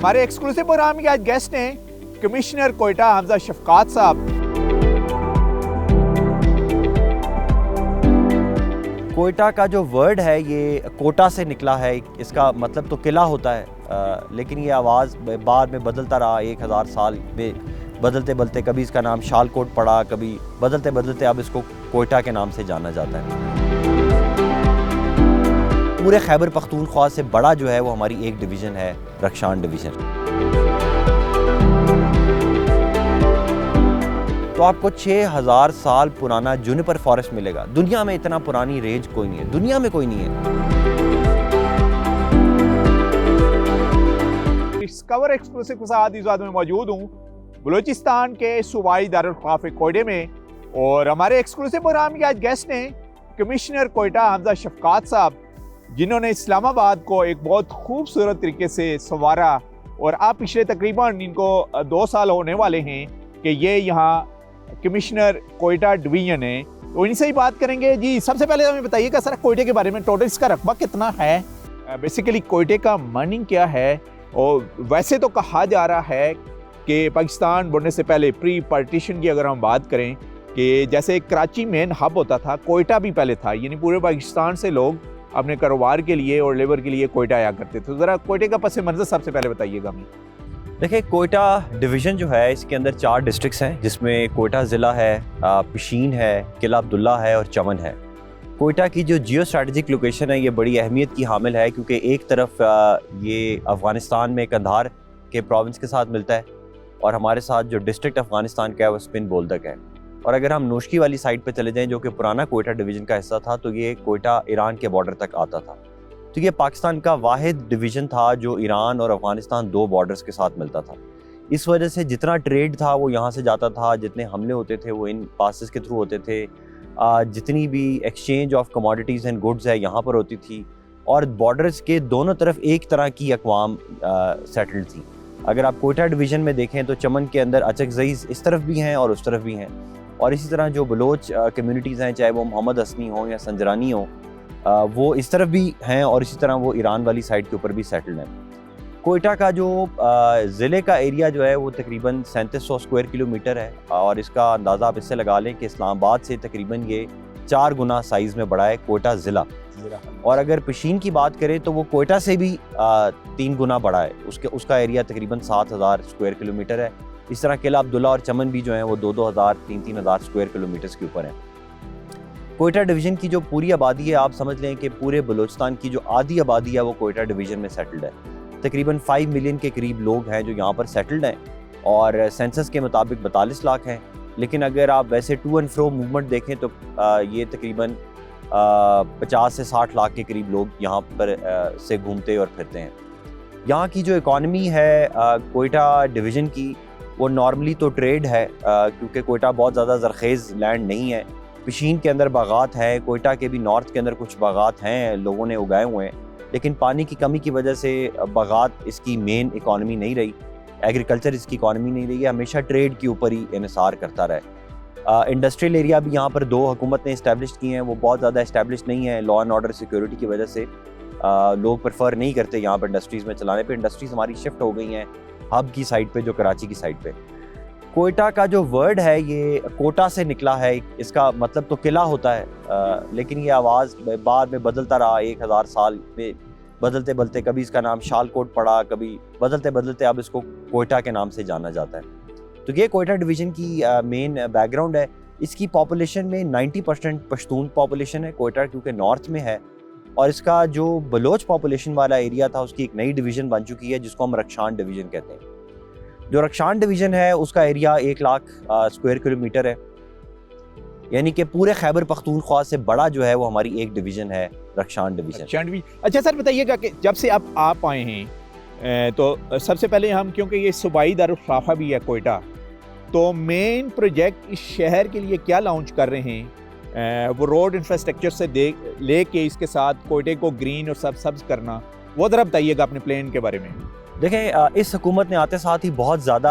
हमारे exclusive programme के आज गेस्ट हैं कमिश्नर कोयटा हमजा शफकात साहब। कोयटा का जो वर्ड है ये कोटा से निकला है। इसका मतलब तो किला होता है, लेकिन ये आवाज़ बाद में बदलता रहा। 1000 साल में बदलते बदलते कभी इसका नाम शालकोट पड़ा, कभी बदलते बदलते अब इसको कोयटा के नाम से जाना जाता है। पूरे खैबर पख्तूनख्वा से बड़ा जो है वो हमारी एक डिवीज़न है, रक्षान डिवीज़न। तो आपको 6000 साल पुराना जूनिपर फॉरेस्ट मिलेगा। दुनिया में इतना पुरानी रेंज कोई नहीं है, दुनिया में कोई नहीं है। डिस्कवर एक्सक्लूसिव के साथ इस में मौजूद हूँ बलूचिस्तान के सूबाई दारुल ख़ाफ़े कोयटे में, और हमारे एक्सक्लूसिव प्रोग्राम के आज गेस्ट हैं कमिश्नर कोयटा हमजा शफकात साहब, जिन्होंने इस्लामाबाद को एक बहुत खूबसूरत तरीके से संवारा। और आप पिछले तकरीबन इनको 2 साल होने वाले हैं कि ये यहाँ कमिश्नर कोयटा डिवीज़न है। तो इनसे ही बात करेंगे। जी, सबसे पहले हमें बताइएगा सर, कोयटे के बारे में टोटल इसका रकबा कितना है, बेसिकली कोयटे का मीनिंग क्या है। और वैसे तो कहा जा रहा है कि पाकिस्तान बनने से पहले प्री पार्टीशन की अगर हम बात करें कि जैसे कराची मेन हब होता था, कोयटा भी पहले था, यानी पूरे पाकिस्तान से लोग अपने कारोबार के लिए और लेबर के लिए कोयटा आया करते थे। तो ज़रा कोयटे का पस मंज़र सबसे पहले बताइएगा हमें। देखिए, कोयटा डिवीज़न जो है इसके अंदर 4 डिस्ट्रिक्ट्स हैं, जिसमें कोयटा ज़िला है, पिशीन है, किला अब्दुल्ला है और चमन है। कोयटा की जो जियो स्ट्रैटेजिक लोकेशन है ये बड़ी अहमियत की हामिल है, क्योंकि एक तरफ ये अफ़गानिस्तान में कंधार के प्रोविंस के साथ मिलता है, और हमारे साथ जो डिस्ट्रिक्ट अफ़गानिस्तान का है वो स्पिन बोल्दक है। और अगर हम नोशकी वाली साइड पे चले जाएं, जो कि पुराना कोयटा डिवीज़न का हिस्सा था, तो ये कोयटा ईरान के बॉर्डर तक आता था। तो ये पाकिस्तान का वाहिद डिवीज़न था जो ईरान और अफ़गानिस्तान 2 बॉर्डर्स के साथ मिलता था। इस वजह से जितना ट्रेड था वो यहाँ से जाता था, जितने हमले होते थे वो इन पासेस के थ्रू होते थे, जितनी भी exchange of commodities and goods है यहाँ पर होती थी। और बॉर्डर्स के दोनों तरफ एक तरह की अक़वाम सेटल्ड थी। अगर आप कोयटा डिवीज़न में देखें तो चमन के अंदर अचकज़ईज़ इस तरफ भी हैं और उस तरफ भी हैं, और इसी तरह जो बलोच कम्युनिटीज़ हैं, चाहे वो मोहम्मद हसनी हों या संजरानी हों, वो इस तरफ भी हैं, और इसी तरह वो ईरान वाली साइड के ऊपर भी सेटल्ड हैं। कोयटा का जो ज़िले का एरिया जो है वो तकरीबन 3700 स्क्वायर किलोमीटर है, और इसका अंदाज़ा आप इससे लगा लें कि इस्लामाबाद से तकरीबन ये 4 गुना साइज़ में बड़ा है कोयटा ज़िला। और अगर पिशीन की बात करें तो वो कोयटा से भी 3 गुना बड़ा है। उसका एरिया तकरीबन 7000 स्क्वायर किलोमीटर है। इस तरह किला अब्दुल्ला और चमन भी जो हैं वो 2000 3000 स्क्वायर किलोमीटर्स के ऊपर हैं। कोयटा डिवीज़न की जो पूरी आबादी है, आप समझ लें कि पूरे बलूचिस्तान की जो आधी आबादी है वो कोयटा डिवीज़न में सेटल्ड है। तकरीबन 5 मिलियन के करीब लोग हैं जो यहाँ पर सेटल्ड हैं, और सेंसस के मुताबिक 42 लाख हैं। लेकिन अगर आप वैसे टू एंड फ्रो मूवमेंट देखें तो ये तकरीबन 50 से 60 लाख के करीब लोग यहाँ पर से घूमते और फिरते हैं। यहाँ की जो इकॉनमी है कोयटा डिवीज़न की, वो नॉर्मली तो ट्रेड है, क्योंकि कोयटा बहुत ज़्यादा ज़रखेज़ लैंड नहीं है। पिशीन के अंदर बागात हैं, कोयटा के भी नॉर्थ के अंदर कुछ बागात हैं, लोगों ने उगाए हुए हैं, लेकिन पानी की कमी की वजह से बागात इसकी मेन इकॉनमी नहीं रही, एग्रीकल्चर इसकी इकॉनमी नहीं रही है, हमेशा ट्रेड के ऊपर ही इन्हिसार करता रहा। इंडस्ट्रियल एरिया भी यहाँ पर 2 हुकूमत ने इस्टेब्लिश किए हैं, वो बहुत ज़्यादा इस्टेब्लिश नहीं है। लॉ एंड ऑर्डर सिक्योरिटी की वजह से लोग प्रेफर नहीं करते यहाँ पर इंडस्ट्रीज़ में चलाने पे। इंडस्ट्रीज़ हमारी शिफ्ट हो गई हैं हब की साइड पे, जो कराची की साइड पे। कोयटा का जो वर्ड है ये कोटा से निकला है। इसका मतलब तो किला होता है, लेकिन ये आवाज़ बाद में बदलता रहा। 1000 साल में बदलते बदलते कभी इसका नाम शालकोट पड़ा, कभी बदलते बदलते अब इसको कोयटा के नाम से जाना जाता है। तो ये कोयटा डिवीज़न की मेन बैकग्राउंड है। इसकी पॉपुलेशन में 90% पश्तून पॉपुलेशन है कोयटा, क्योंकि नॉर्थ में है। और इसका जो बलोच पॉपुलेशन वाला एरिया था उसकी एक नई डिवीज़न बन चुकी है, जिसको हम रक्षान डिवीज़न कहते हैं। जो रक्षान डिवीज़न है उसका एरिया 1 लाख स्क्वायर किलोमीटर है, यानी कि पूरे खैबर पख्तूनख्वा से बड़ा जो है वो हमारी एक डिवीज़न है, रक्षान डिवीज़न। अच्छा सर, बताइएगा कि जब से आप आए हैं, तो सबसे पहले हम, क्योंकि ये सूबाई दारुल ख़ाफ़ा भी है कोयटा, तो मेन प्रोजेक्ट इस शहर के लिए क्या लॉन्च कर रहे हैं? वो रोड इंफ्रास्ट्रक्चर से लेके इसके साथ कोयटे को ग्रीन और सब्ज़ करना, वो ज़रा बताइएगा अपने प्लान के बारे में। देखें, इस हुकूमत ने आते साथ ही बहुत ज़्यादा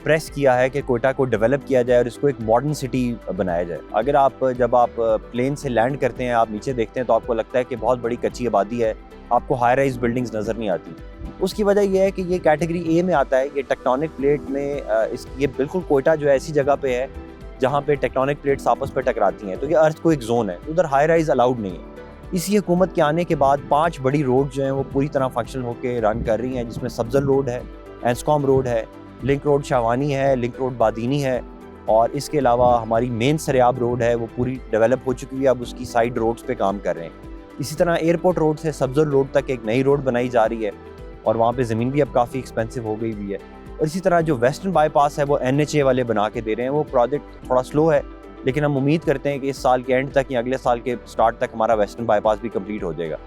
प्रेस किया है कि कोयटा को डेवलप किया जाए और इसको एक मॉडर्न सिटी बनाया जाए। अगर जब आप प्लेन से लैंड करते हैं, आप नीचे देखते हैं तो आपको लगता है कि बहुत बड़ी कच्ची आबादी है, आपको हाई राइज बिल्डिंग्स नज़र नहीं आती। उसकी वजह यह है कि ये कैटेगरी ए में आता है। ये टेक्टोनिक प्लेट में ये बिल्कुल कोयटा जो है ऐसी जगह पे है जहाँ पे टेक्टोनिक प्लेट्स आपस पर टकराती हैं, तो ये अर्थ को एक जोन है, उधर हाई राइज अलाउड नहीं है। इसी हुकूमत के आने के बाद 5 बड़ी रोड जो हैं वो पूरी तरह फंक्शनल होकर रन कर रही हैं, जिसमें सब्जल रोड है, एंस्कॉम रोड है, लिंक रोड शावानी है, लिंक रोड बादीनी है, और इसके अलावा हमारी मेन सरियाब रोड है वो पूरी डेवलप हो चुकी है, अब उसकी साइड रोड्स पे काम कर रहे हैं। इसी तरह एयरपोर्ट रोड से सब्जल रोड तक एक नई रोड बनाई जा रही है और वहाँ पे ज़मीन भी अब काफ़ी एक्सपेंसिव हो गई हुई है। और इसी तरह जो वेस्टर्न बाईपास है वो NHA वाले बना के दे रहे हैं। वो प्रोजेक्ट थोड़ा स्लो है, लेकिन हम उम्मीद करते हैं कि इस साल के एंड तक या अगले साल के स्टार्ट तक हमारा वेस्टर्न बाईपास भी कंप्लीट हो जाएगा।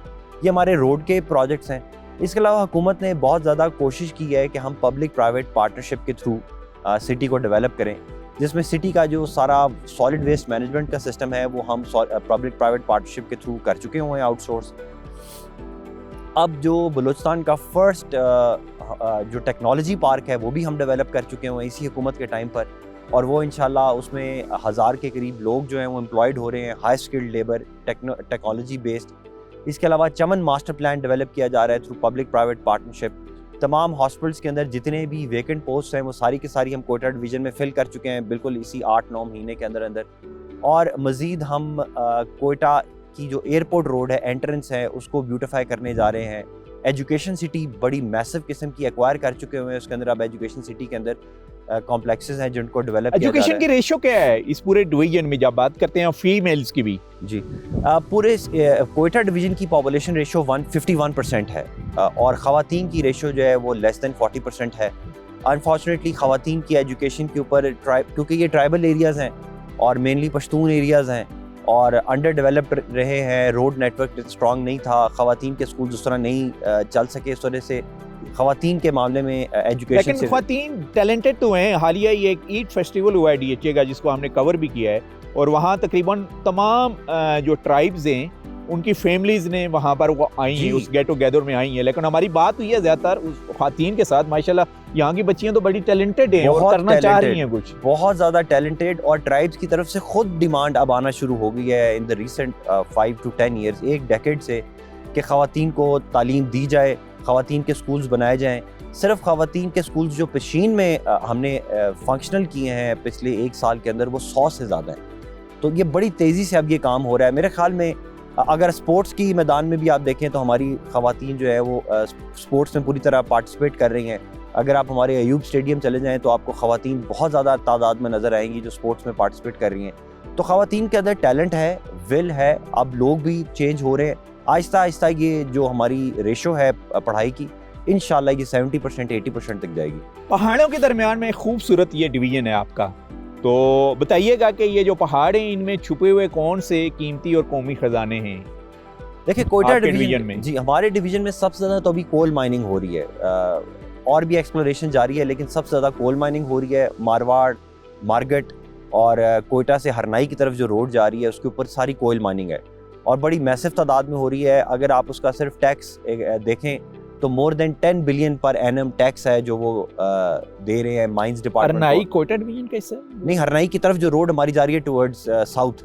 ये हमारे रोड के प्रोजेक्ट्स हैं। इसके अलावा हुकूमत ने बहुत ज़्यादा कोशिश की है कि हम पब्लिक प्राइवेट पार्टनरशिप के थ्रू सिटी को डेवलप करें, जिसमें सिटी का जो सारा सॉलिड वेस्ट मैनेजमेंट का सिस्टम है वो हम पब्लिक प्राइवेट पार्टनरशिप के थ्रू कर चुके हुए हैं आउटसोर्स। अब जो बलूचिस्तान का फर्स्ट जो टेक्नोलॉजी पार्क है वो भी हम डेवलप कर चुके हुए हैं इसी हुकूमत के टाइम पर, और वो इंशाल्लाह उसमें 1000 के करीब लोग जो हैं वो एम्प्लॉयड हो रहे हैं, high skilled labour, technology based. इसके अलावा चमन मास्टर प्लान डेवलप किया जा रहा है थ्रू पब्लिक प्राइवेट पार्टनरशिप। तमाम हॉस्पिटल्स के अंदर जितने भी वेकेंट पोस्ट हैं वो सारी की सारी हम कोयटा डिवीज़न में फिल कर चुके हैं बिल्कुल इसी 8-9 महीने के अंदर अंदर। और मज़ीद हम कोयटा की जो एयरपोर्ट रोड है, एंट्रेंस है, उसको ब्यूटिफाई करने जा रहे हैं। एजुकेशन सिटी बड़ी मैसिव किस्म की एक्वायर कर चुके हुए हैं, उसके अंदर अब एजुकेशन सिटी के अंदर कॉम्प्लेक्सेस हैं जिनको डेवलप किया जा रहा है। एजुकेशन की रेशियो क्या है इस पूरे डिवीजन में, जब बात करते हैं फीमेल्स की भी? जी, पूरे कोयटा डिवीज़न की पॉपुलेशन रेशियो 51% है, और ख़वातीन की रेशियो जो है वो लेस दैन 40% है। अनफॉर्चुनेटली ख़वातीन की एजुकेशन के ऊपर क्योंकि ये ट्राइबल एरियाज़ हैं और मेनली पश्तून एरियाज़ हैं और अंडर डेवलप्ड रहे हैं, रोड नेटवर्क स्ट्रॉन्ग नहीं था, ख़वातीन के स्कूल उस तरह नहीं चल सके, इस वजह से ख़वातीन के मामले में एजुकेशन। लेकिन ख़वातीन टैलेंटेड तो हैं। हालिया ये एक ईद फेस्टिवल हुआ है DHA का, जिसको हमने कवर भी किया है, और वहाँ तकरीबन तमाम जो ट्राइब्स हैं उनकी फैमिलीज़ ने वहाँ पर वो आई हैं, उस गेट टुगेदर में आई हैं। लेकिन हमारी बात हुई है ज़्यादातर उस ख़वातीन के साथ। माशाल्लाह यहाँ की बच्चियाँ तो बड़ी टैलेंटेड हैं और करना चाह रही हैं कुछ, बहुत ज़्यादा टैलेंटेड, और ट्राइब्स की तरफ से खुद डिमांड अब आना शुरू हो गई है in the recent 5 to 10 years, एक डेकेड से, कि ख़वातीन को तालीम दी जाए, ख़वातीन के स्कूल्स बनाए जाएँ। सिर्फ ख़वातीन के स्कूल्स जो पेशीन में हमने फंक्शनल किए हैं पिछले 1 साल के अंदर वो 100 से ज़्यादा हैं। तो ये बड़ी तेज़ी से अब ये काम हो रहा है। मेरे ख़्याल में अगर स्पोर्ट्स की मैदान में भी आप देखें तो हमारी ख़वातीन जो है वो स्पोर्ट्स में पूरी तरह पार्टिसिपेट कर रही हैं। अगर आप हमारे अयूब स्टेडियम चले जाएँ तो आपको ख़वातीन बहुत ज़्यादा तादाद में नज़र आएंगी जो स्पोर्ट्स में पार्टिसिपेट कर रही हैं। तो ख़वातीन के अंदर टैलेंट है, विल है, अब लोग भी चेंज हो रहे हैं। आहिस्ता आहिस्ता ये जो हमारी रेशो है पढ़ाई की, इंशाल्लाह ये 70% 80% तक जाएगी। पहाड़ों के दरमियान में खूबसूरत ये डिवीजन है आपका, तो बताइएगा कि ये जो पहाड़ हैं इनमें छुपे हुए कौन से कीमती और कौमी खजाने हैं? देखिए, कोयटा डिवीजन में जी, हमारे डिवीजन में सबसे ज़्यादा तो अभी कोल माइनिंग हो रही है, और भी एक्सप्लोरेशन जारी है, लेकिन सबसे ज़्यादा कोल माइनिंग हो रही है। मारवाड़, मारगट और कोयटा से हरनाई की तरफ जो रोड जा रही है उसके ऊपर सारी कोयल माइनिंग है और बड़ी मैसिव तादाद में हो रही है। अगर आप उसका सिर्फ टैक्स देखें तो more than 10 billion per annum tax है जो वो दे रहे हैं mines department. Harnai Quetta division कैसे? नहीं, हरनाई की तरफ जो रोड हमारी जा रही है टुवर्ड्स साउथ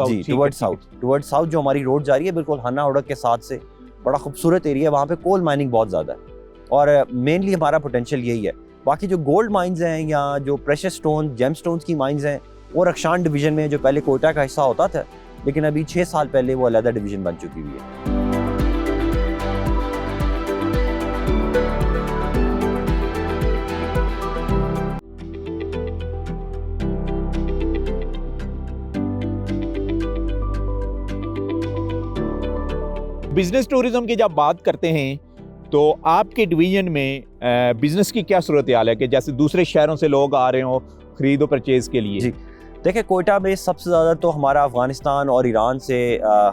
जी, टुवर्ड्स साउथ जो हमारी रोड जा रही है बिल्कुल हन्ना उड़क के साथ से, बड़ा खूबसूरत एरिया, वहाँ पे कोल माइनिंग बहुत ज़्यादा है और मेनली हमारा पोटेंशियल यही है। बाकी जो गोल्ड माइंस हैं या जो प्रेशस स्टोन, जेम स्टोन्स की माइंस हैं वो रक्षान डिवीजन में, जो पहले कोयटा का हिस्सा होता था, लेकिन अभी 6 साल पहले वो अलग डिवीजन बन चुकी हुई है। बिजनेस टूरिज्म की जब बात करते हैं तो आपके डिवीजन में बिजनेस की क्या सूरत हाल है कि जैसे दूसरे शहरों से लोग आ रहे हो खरीदो परचेज के लिए? जी, देखिए, कोयटा में सबसे ज़्यादा तो हमारा अफ़गानिस्तान और ईरान से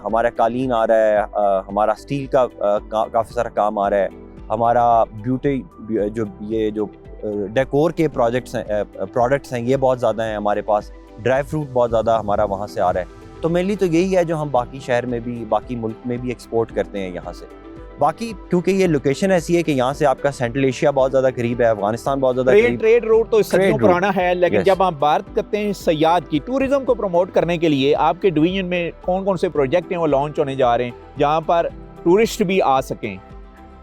हमारा कालीन आ रहा है, हमारा स्टील का काफ़ी सारा काम आ रहा है, हमारा ब्यूटी जो डेकोर के प्रोडक्ट्स हैं ये बहुत ज़्यादा हैं हमारे पास, ड्राई फ्रूट बहुत ज़्यादा हमारा वहाँ से आ रहा है। तो मेनली तो यही है जो हम बाकी शहर में भी, बाकी मुल्क में भी एक्सपोर्ट करते हैं यहाँ से। बाकी क्योंकि ये लोकेशन ऐसी है कि यहाँ से आपका सेंट्रल एशिया बहुत ज़्यादा करीब है, अफगानिस्तान बहुत ज़्यादा करीब। ट्रेड रूट तो सदियों route, पुराना है, लेकिन yes. जब आप बात करते हैं सयाहत की, टूरिज्म को प्रमोट करने के लिए आपके डिवीजन में कौन कौन से प्रोजेक्ट हैं वो लॉन्च होने जा रहे हैं जहाँ पर टूरिस्ट भी आ सकें?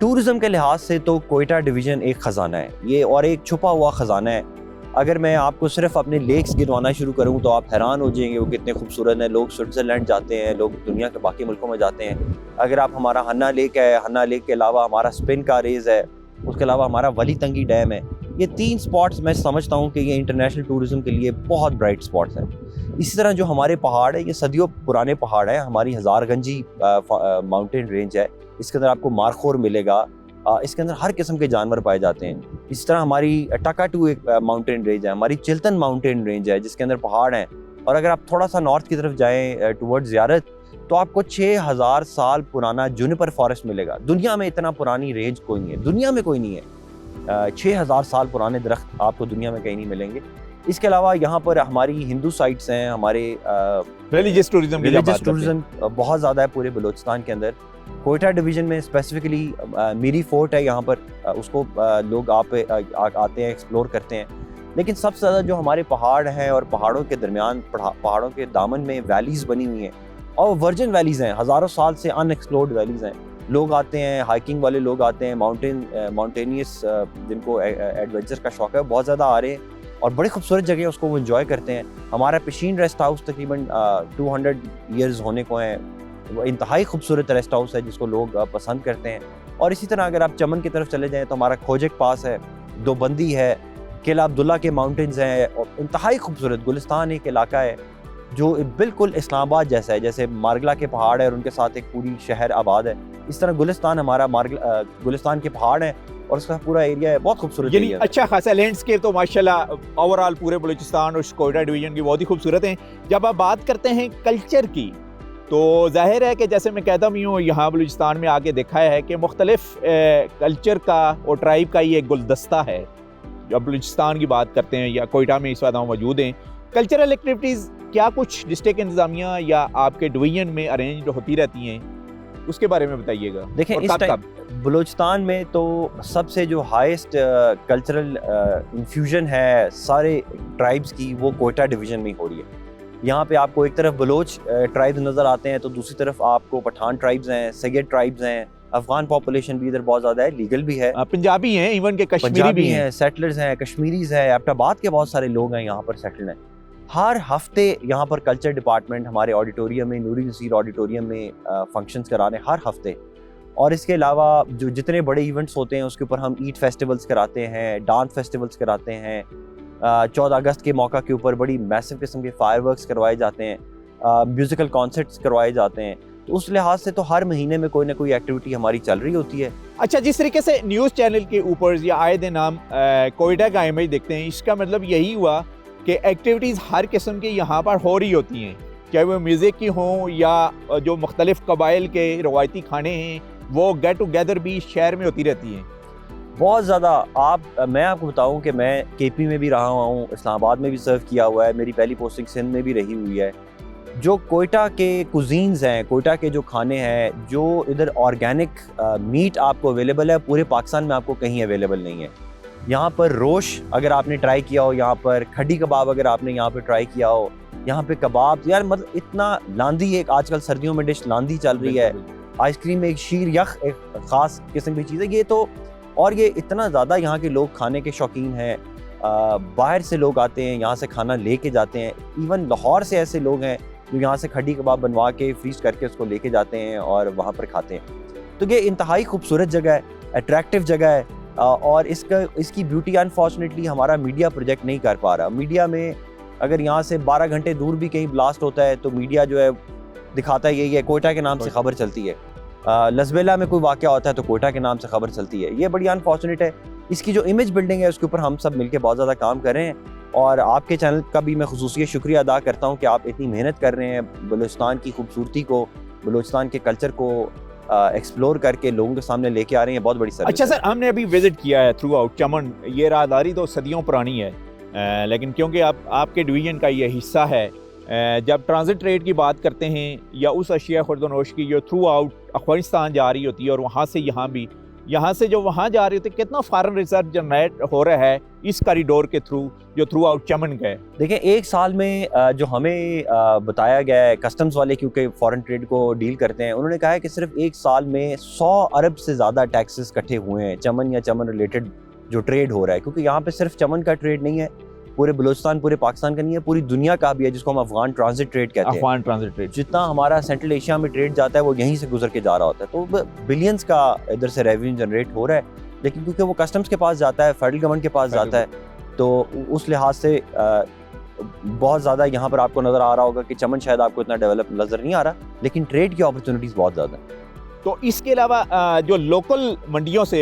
टूरिज्म के लिहाज से तो कोयटा डिवीज़न एक ख़जाना है ये, और एक छुपा हुआ ख़जाना है। अगर मैं आपको सिर्फ अपने लेक्स गिनवाना शुरू करूं तो आप हैरान हो जाएंगे वो कितने खूबसूरत हैं। लोग स्विट्ज़रलैंड जाते हैं, लोग दुनिया के बाकी मुल्कों में जाते हैं। अगर आप हमारा हन्ना लेक है, हन्ना लेक के अलावा हमारा स्पिन का रेज़ है, उसके अलावा हमारा वली तंगी डैम है, ये 3 स्पॉट्स मैं समझता हूँ कि ये इंटरनेशनल टूरिज़म के लिए बहुत ब्राइट स्पॉट्स हैं। इसी तरह जो हमारे पहाड़ है, ये सदियों पुराने पहाड़ हैं। हमारी हज़ारगंजी माउंटेन रेंज है, इसके अंदर आपको मारखोर मिलेगा, इसके अंदर हर किस्म के जानवर पाए जाते हैं। इस तरह हमारी टाकाटू एक माउंटेन रेंज है, हमारी चिल्तन माउंटेन रेंज है जिसके अंदर पहाड़ हैं। और अगर आप थोड़ा सा नॉर्थ की तरफ जाएं टुवर्ड्स ज़ियारत, तो आपको 6000 साल पुराना जुनिपर फॉरेस्ट मिलेगा। दुनिया में इतना पुरानी रेंज कोई नहीं है, दुनिया में कोई नहीं है। 6000 साल पुराने दरख्त आपको दुनिया में कहीं नहीं मिलेंगे। इसके अलावा यहाँ पर हमारी हिंदू साइट्स हैं, हमारे रिलीजियस टूरिज्म बहुत ज़्यादा है पूरे बलूचिस्तान के अंदर। कोयटा डिवीज़न में स्पेसिफिकली मीरी फोर्ट है, यहाँ पर उसको लोग आते हैं, एक्सप्लोर करते हैं। लेकिन सबसे ज़्यादा जो हमारे पहाड़ हैं और पहाड़ों के दरमियान, पहाड़ों के दामन में वैलीज़ बनी हुई हैं, और वर्जिन वैलीज़ हैं, हज़ारों साल से अनएक्सप्लोर्ड वैलीज़ हैं। लोग आते हैं, हाइकिंग वाले लोग आते हैं, माउंटेनियस जिनको एडवेंचर का शौक़ है बहुत ज़्यादा आ रहे हैं, और बड़ी खूबसूरत जगह है, उसको वो इन्जॉय करते हैं। हमारा पिशीन रेस्ट हाउस तकरीबन 200 ईयर्स होने को है, वो इंतहाई खूबसूरत रेस्ट हाउस है जिसको लोग पसंद करते हैं। और इसी तरह अगर आप चमन की तरफ चले जाएँ तो हमारा खोजक पास है, दोबंदी है, किला अब्दुल्ला के माउंटेन्स हैं, और इंतहाई खूबसूरत गुलिस्तान एक इलाका है जो बिल्कुल इस्लामाबाद जैसा है। जैसे मारगला के पहाड़ है और उनके साथ एक पूरी शहर आबाद है, इस तरह गुलिस्तान हमारा गुलिस्तान के पहाड़ हैं और उसका पूरा एरिया है, बहुत खूबसूरत एरिया है। अच्छा खासा लैंडस्केप तो माशाल्लाह ओवरऑल पूरे बलूचिस्तान और कोयटा डिवीजन की बहुत ही खूबसूरत हैं। जब आप बात करते हैं कल्चर की, तो जाहिर है कि जैसे मैं कहता भी हूँ, यहाँ बलूचिस्तान में आके देखा है कि मुख्तलिफ कल्चर का और ट्राइब का ही एक गुलदस्ता है। जब बलूचिस्तान की बात करते हैं या कोयटा में इस वक्त हम मौजूद हैं, कल्चरल एक्टिविटीज़ क्या कुछ डिस्ट्रिक्ट इंतज़ामिया या आपके डिवीजन में अरेंज होती रहती हैं, उसके बारे में बताइएगा। देखें, इस टाइम बलूचिस्तान में तो सबसे जो हाईएस्ट कल्चरल इन्फ्यूजन है सारे ट्राइब्स की, वो कोयटा डिवीज़न में हो रही है। यहाँ पे आपको एक तरफ बलोच ट्राइब्स नज़र आते हैं, तो दूसरी तरफ आपको पठान ट्राइब्स हैं, सैयद ट्राइब्स हैं, अफगान पॉपुलेशन भी इधर बहुत ज़्यादा है, लीगल भी है, पंजाबी हैं, इवन के कश्मीरी भी हैं, सेटलर्स हैं, कश्मीरीज़ हैं, एबटाबाद के बहुत सारे लोग हैं यहाँ पर सेटल्ड हैं। हर हफ्ते यहाँ पर कल्चर डिपार्टमेंट हमारे ऑडिटोरियम में, नूरी नसीर ऑडिटोरियम में फंक्शंस कराने हर हफ्ते। और इसके अलावा जो जितने बड़े इवेंट्स होते हैं उसके ऊपर हम ईद फेस्टिवल्स कराते हैं, डांस फेस्टिवल्स कराते हैं। 14 अगस्त के मौका के ऊपर बड़ी मैसिव किस्म के फायरवर्क्स करवाए जाते हैं, म्यूज़िकल कॉन्सर्ट्स करवाए जाते हैं। तो उस लिहाज से तो हर महीने में कोई ना कोई एक्टिविटी हमारी चल रही होती है। अच्छा, जिस तरीके से न्यूज़ चैनल के ऊपर या आए दिन हम कोयटा का इमेज देखते हैं, इसका मतलब यही हुआ कि एक्टिविटीज़ हर किस्म की यहाँ पर हो रही होती हैं, चाहे वो म्यूज़िक की हों या जो मुख्तलिफ कबाइल के रवायती खाने हैं, वो गेट टुगेदर भी शहर में होती रहती हैं बहुत ज़्यादा। मैं आपको बताऊं कि मैं केपी में भी रहा हूँ, इस्लामाबाद में भी सर्व किया हुआ है, मेरी पहली पोस्टिंग सिंध में भी रही हुई है। जो कोयटा के कुजीन्स हैं, कोयटा के जो खाने हैं, जो इधर ऑर्गेनिक मीट आपको अवेलेबल है, पूरे पाकिस्तान में आपको कहीं अवेलेबल नहीं है। यहाँ पर रोश अगर आपने ट्राई किया हो, यहाँ पर खड्डी कबाब अगर आपने यहाँ पर ट्राई किया हो, यहाँ पे कबाब, यार मतलब इतना लांदी, एक आजकल सर्दियों में डिश लांदी चल रही है, आइसक्रीम एक शीर यख एक ख़ास किस्म की चीज़ है ये तो। और ये इतना ज़्यादा यहाँ के लोग खाने के शौकीन हैं, बाहर से लोग आते हैं, यहाँ से खाना लेके जाते हैं। इवन लाहौर से ऐसे लोग हैं जो यहाँ से खड्डी कबाब बनवा के फ्रीज करके उसको लेके जाते हैं और वहाँ पर खाते हैं। तो ये इंतहाई खूबसूरत जगह है, अट्रैक्टिव जगह है, और इसकी ब्यूटी अनफॉर्चुनेटली हमारा मीडिया प्रोजेक्ट नहीं कर पा रहा। मीडिया में अगर यहाँ से 12 घंटे दूर भी कहीं ब्लास्ट होता है तो मीडिया जो है दिखाता है यही है, कोयटा के नाम से खबर चलती है। लसबेला में कोई वाक़या होता है तो कोयटा के नाम से खबर चलती है। ये बड़ी अनफॉर्चुनेट है। इसकी जो इमेज बिल्डिंग है उसके ऊपर हम सब मिलकर बहुत ज़्यादा काम कर रहे हैं, और आपके चैनल का भी मैं खुसूसी शुक्रिया अदा करता हूँ कि आप इतनी मेहनत कर रहे हैं, बलूचिस्तान की खूबसूरती को, बलूचिस्तान के कल्चर को एक्सप्लोर करके लोगों के सामने लेके आ रहे हैं। बहुत बड़ी सर्विस। अच्छा सर, हमने अभी विजिट किया है थ्रू आउट चमन। ये राहदारी तो सदियों पुरानी है, लेकिन क्योंकि आपके डिवीजन का ये हिस्सा है जब ट्रांजिट ट्रेड की बात करते हैं या उस अशिया खुर्दनोश की जो थ्रू आउट अफगानिस्तान जा रही होती है और वहाँ से यहाँ भी, यहाँ से जो वहाँ जा रही होती है, कितना फॉरेन रिजर्व जनरेट हो रहा है इस कॉरिडोर के थ्रू जो थ्रू आउट चमन गए? देखिए, एक साल में जो हमें बताया गया है कस्टम्स वाले, क्योंकि फॉरेन ट्रेड को डील करते हैं, उन्होंने कहा है कि सिर्फ एक साल में 100 अरब से ज़्यादा टैक्सेस इकट्ठे हुए हैं चमन या चमन रिलेटेड जो ट्रेड हो रहा है। क्योंकि यहाँ पे सिर्फ चमन का ट्रेड नहीं है, पूरे बलूचिस्तान पूरे पाकिस्तान का नहीं है, पूरी दुनिया का भी है, जिसको हम अफगान ट्रांजिट ट्रेड कहते हैं। अफगान ट्रांजिट ट्रेड, जितना हमारा सेंट्रल एशिया में ट्रेड जाता है वो यहीं से गुजर के जा रहा होता है, तो बिलियंस का इधर से रेवेन्यू जनरेट हो रहा है। लेकिन क्योंकि वो कस्टम्स के पास जाता है, फेडरल गवर्नमेंट के पास जाता है, तो उस लिहाज से बहुत ज़्यादा यहाँ पर आपको नज़र आ रहा होगा कि चमन शायद आपको इतना डेवलप नज़र नहीं आ रहा, लेकिन ट्रेड की अपॉर्चुनिटीज़ बहुत ज़्यादा हैं। तो इसके अलावा जो लोकल मंडियों से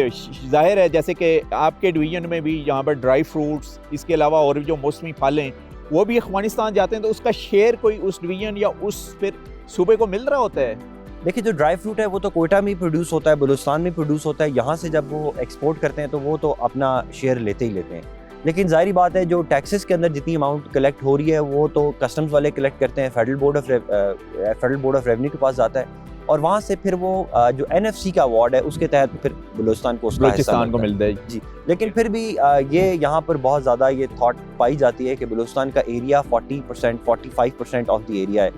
जाहिर है, जैसे कि आपके डिवीजन में भी यहाँ पर ड्राई फ्रूट्स, इसके अलावा और भी जो मौसमी फल हैं वो भी अफगानिस्तान जाते हैं, तो उसका शेयर कोई उस डिवीजन या उस फिर सूबे को मिल रहा होता है? देखिए, जो ड्राई फ्रूट है वो तो कोयटा में प्रोड्यूस होता है, बलूचिस्तान में प्रोड्यूस होता है। यहाँ से जब वो एक्सपोर्ट करते हैं तो वो तो अपना शेयर लेते ही लेते हैं। लेकिन जाहिर बात है, जो टैक्सेस के अंदर जितनी अमाउंट कलेक्ट हो रही है वो तो कस्टम्स वाले कलेक्ट करते हैं, फेडरल बोर्ड ऑफ रेवेन्यू के पास जाता है, और वहाँ से फिर वो जो NFC का अवार्ड है उसके तहत फिर बलूचिस्तान को उसका हिस्सा मिलता है। जी, लेकिन फिर भी ये यहाँ पर बहुत ज़्यादा ये थॉट पाई जाती है कि बलूचिस्तान का एरिया 40% 45% ऑफ द एरिया है,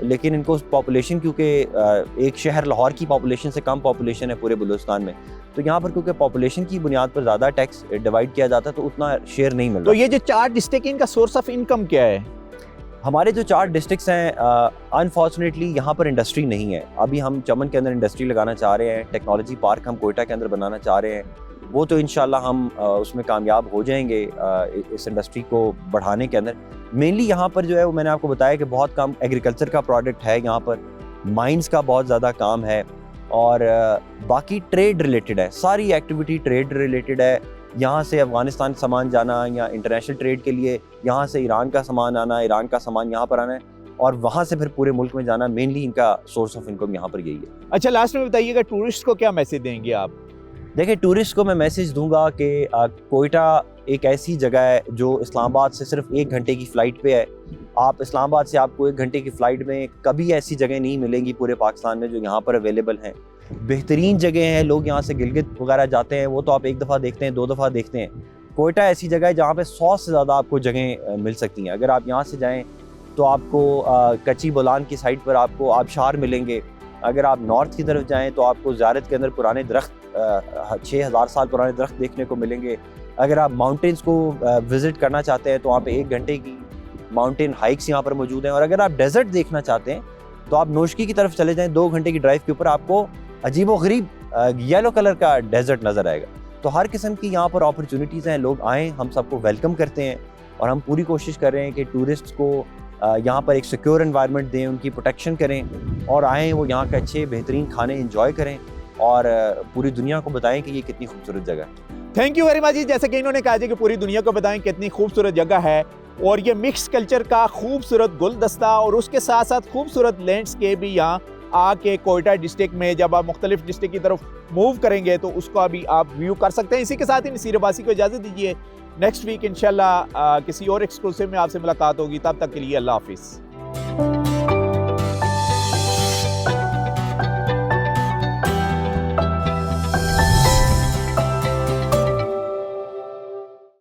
लेकिन इनको पॉपुलेशन, क्योंकि एक शहर लाहौर की पॉपुलेशन से कम पॉपुलेशन है पूरे बलूचिस्तान में, तो यहाँ पर क्योंकि पॉपुलेशन की बुनियाद पर ज़्यादा टैक्स डिवाइड किया जाता है तो उतना शेयर नहीं मिलता। तो ये जो 4 डिस्ट्रिक्ट, इनका सोर्स ऑफ इनकम क्या है? हमारे जो 4 डिस्ट्रिक्ट्स हैं, अनफॉर्चुनेटली यहाँ पर इंडस्ट्री नहीं है। अभी हम चमन के अंदर इंडस्ट्री लगाना चाह रहे हैं, टेक्नोलॉजी पार्क हम कोयटा के अंदर बनाना चाह रहे हैं, वो तो इंशाल्लाह हम उसमें कामयाब हो जाएंगे इस इंडस्ट्री को बढ़ाने के अंदर। मेनली यहाँ पर जो है वो मैंने आपको बताया कि बहुत कम एग्रीकल्चर का प्रोडक्ट है, यहाँ पर माइंस का बहुत ज़्यादा काम है, और बाकी ट्रेड रिलेटेड है, सारी एक्टिविटी ट्रेड रिलेटेड है। यहाँ से अफगानिस्तान सामान जाना या इंटरनेशनल ट्रेड के लिए यहाँ से ईरान का सामान आना, ईरान का सामान यहाँ पर आना है, और वहाँ से फिर पूरे मुल्क में जाना, मेनली इनका सोर्स ऑफ इनकम यहाँ पर यही है। अच्छा, लास्ट में बताइएगा, टूरिस्ट को क्या मैसेज देंगे आप? देखिए, टूरिस्ट को मैं मैसेज दूंगा कि कोयटा एक ऐसी जगह है जो इस्लामाबाद से सिर्फ 1 घंटे की फ़्लाइट पे है। आप इस्लामाबाद से आपको 1 घंटे की फ़्लाइट में कभी ऐसी जगह नहीं मिलेंगी पूरे पाकिस्तान में जो यहाँ पर अवेलेबल हैं। बेहतरीन जगह हैं, लोग यहाँ से गिलगित वगैरह जाते हैं, वो तो आप 1 दफ़ा देखते हैं, 2 दफ़ा देखते हैं। कोयटा ऐसी जगह है जहाँ पे 100 से ज़्यादा आपको जगह मिल सकती हैं। अगर आप यहाँ से जाएँ तो आपको कच्ची बोलान की साइड पर आपको आबशार मिलेंगे। अगर आप नॉर्थ की तरफ जाएँ तो आपको ज़ियारत के अंदर पुराने दरख्त 6000 साल पुराने दरख्त देखने को मिलेंगे। अगर आप माउंटेन्स को विज़िट करना चाहते हैं तो वहाँ पे 1 घंटे की माउंटेन हाइक्स यहाँ पर मौजूद हैं। और अगर आप डेजर्ट देखना चाहते हैं तो आप नोशकी की तरफ चले जाएँ, 2 घंटे की ड्राइव के ऊपर आपको अजीबोगरीब येलो कलर का डेजर्ट नज़र आएगा। तो हर किस्म की यहाँ पर अपॉर्चुनिटीज़ हैं, लोग आएँ, हम सबको वेलकम करते हैं, और हम पूरी कोशिश कर रहे हैं कि टूरिस्ट को यहाँ पर एक सिक्योर एनवायरनमेंट दें, उनकी प्रोटेक्शन करें, और आएँ वो यहाँ के अच्छे बेहतरीन खाने इंजॉय करें, और पूरी दुनिया को बताएं कि ये कितनी खूबसूरत जगह है। थैंक यू वेरी मच जी। जैसे कि इन्होंने कहा कि पूरी दुनिया को बताएं कितनी खूबसूरत जगह है, और ये मिक्स कल्चर का खूबसूरत गुलदस्ता और उसके साथ साथ खूबसूरत लैंडस्केप भी यहाँ आके कोयटा डिस्ट्रिक्ट में जब आप मुख्तलिफ डिस्ट्रिक्ट की तरफ मूव करेंगे तो उसका भी आप व्यू कर सकते हैं। इसी के साथ ही नसीर अब्बासी को इजाज़त दीजिए। नेक्स्ट वीक इंशाल्लाह किसी और एक्सक्लूसिव में आपसे मुलाकात होगी। तब तक के लिए अल्लाह हाफिज़।